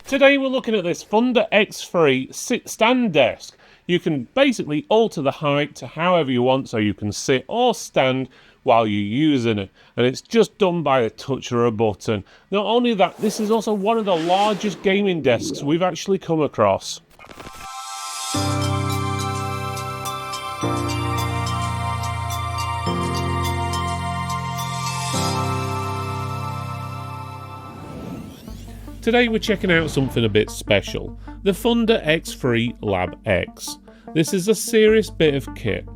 Today we're looking at this Thunder X3 sit-stand desk. You can basically alter the height to however you want, so you can sit or stand while you're using it, and it's just done by a touch or a button. Not only that, this is also one of the largest gaming desks we've actually come across. Today we're checking out something a bit special, the Thunder X3 Lab X. This is a serious bit of kit.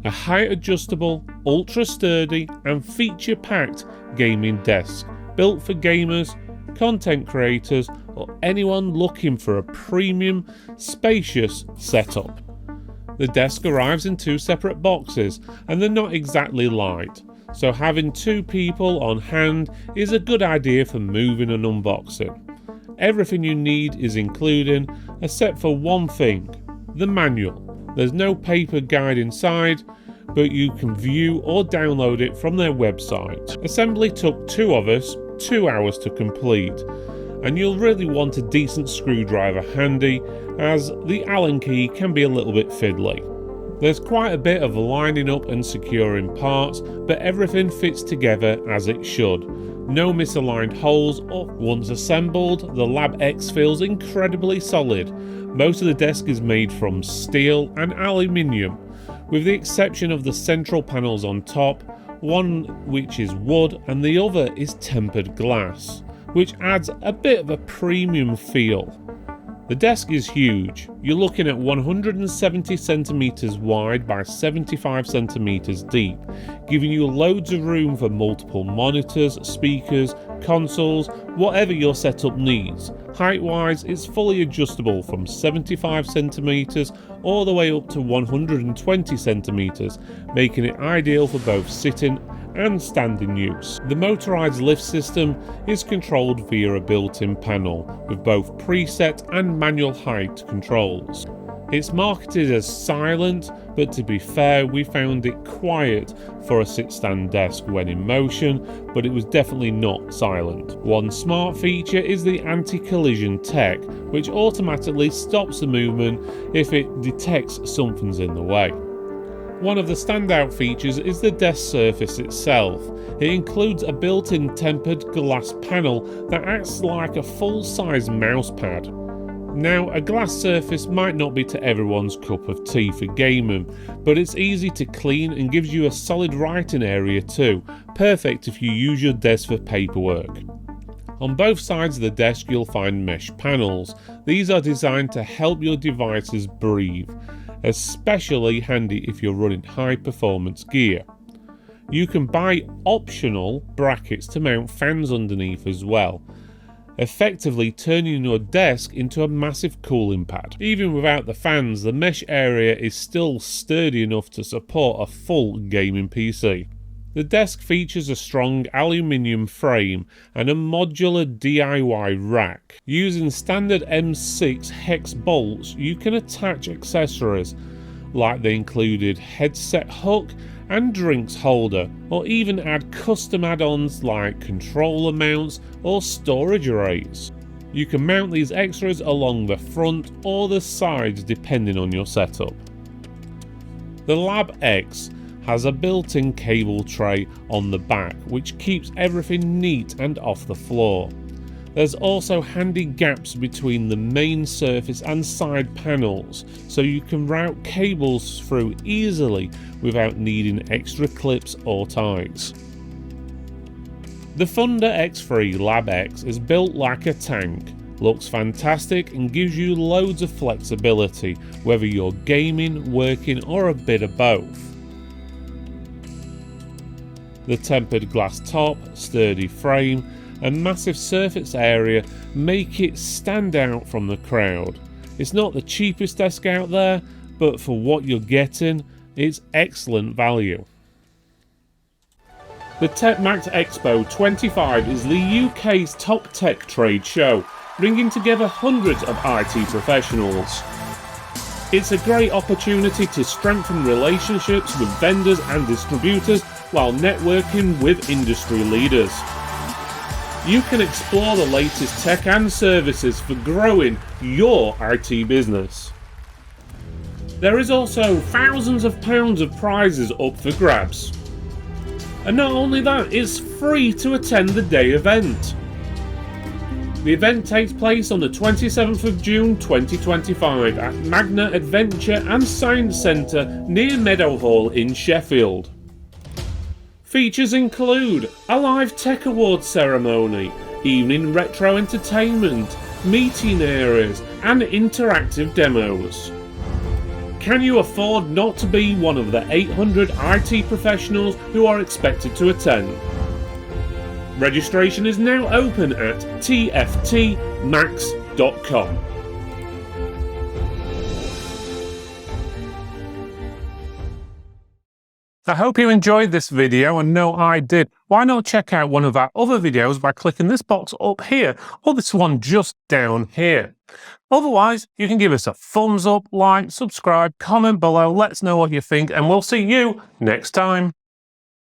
A height adjustable, ultra sturdy and feature packed gaming desk built for gamers, content creators or anyone looking for a premium, spacious setup. The desk arrives in two separate boxes and they're not exactly light, so having two people on hand is a good idea for moving and unboxing. Everything you need is included, except for one thing, the manual. There's no paper guide inside, but you can view or download it from their website. Assembly took two of us 2 hours to complete, and you'll really want a decent screwdriver handy, as the Allen key can be a little bit fiddly. There's quite a bit of lining up and securing parts, but everything fits together as it should. No misaligned holes, or once assembled, the Lab X feels incredibly solid. Most of the desk is made from steel and aluminium, with the exception of the central panels on top, one which is wood and the other is tempered glass, which adds a bit of a premium feel. The desk is huge. You're looking at 170 centimeters wide by 75 centimeters deep, giving you loads of room for multiple monitors, speakers, consoles, whatever your setup needs. Height-wise, it's fully adjustable from 75 centimeters all the way up to 120 centimeters, making it ideal for both sitting and standing use. The motorized lift system is controlled via a built-in panel with both preset and manual height controls. It's marketed as silent, but to be fair, we found it quiet for a sit-stand desk when in motion, but it was definitely not silent. One smart feature is the anti-collision tech, which automatically stops the movement if it detects something's in the way. One of the standout features is the desk surface itself. It includes a built-in tempered glass panel that acts like a full-size mouse pad. Now, a glass surface might not be to everyone's cup of tea for gaming, but it's easy to clean and gives you a solid writing area too, perfect if you use your desk for paperwork. On both sides of the desk you'll find mesh panels. These are designed to help your devices breathe, especially handy if you're running high performance gear. You can buy optional brackets to mount fans underneath as well, effectively turning your desk into a massive cooling pad. Even without the fans, the mesh area is still sturdy enough to support a full gaming PC. The desk features a strong aluminium frame and a modular DIY rack. Using standard M6 hex bolts, you can attach accessories like the included headset hook and drinks holder, or even add custom add-ons like controller mounts or storage arrays. You can mount these extras along the front or the sides depending on your setup. The Lab X has a built-in cable tray on the back which keeps everything neat and off the floor. There's also handy gaps between the main surface and side panels, so you can route cables through easily without needing extra clips or ties. The Thunder X3 Lab X is built like a tank, looks fantastic and gives you loads of flexibility, whether you're gaming, working or a bit of both. The tempered glass top, sturdy frame and massive surface area make it stand out from the crowd. It's not the cheapest desk out there, but for what you're getting, it's excellent value. The TechMax Expo 25 is the UK's top tech trade show, bringing together hundreds of IT professionals. It's a great opportunity to strengthen relationships with vendors and distributors while networking with industry leaders. you can explore the latest tech and services for growing your IT business. There is also thousands of pounds of prizes up for grabs. And not only that, it's free to attend the day event. The event takes place on the 27th of June 2025 at Magna Adventure and Science Centre near Meadowhall in Sheffield. Features include a live tech awards ceremony, evening retro entertainment, meeting areas and interactive demos. Can you afford not to be one of the 800 IT professionals who are expected to attend? Registration is now open at tftmax.com. I hope you enjoyed this video, and no, I did. Why not check out one of our other videos by clicking this box up here, or this one just down here. Otherwise, you can give us a thumbs up, like, subscribe, comment below, let us know what you think, and we'll see you next time.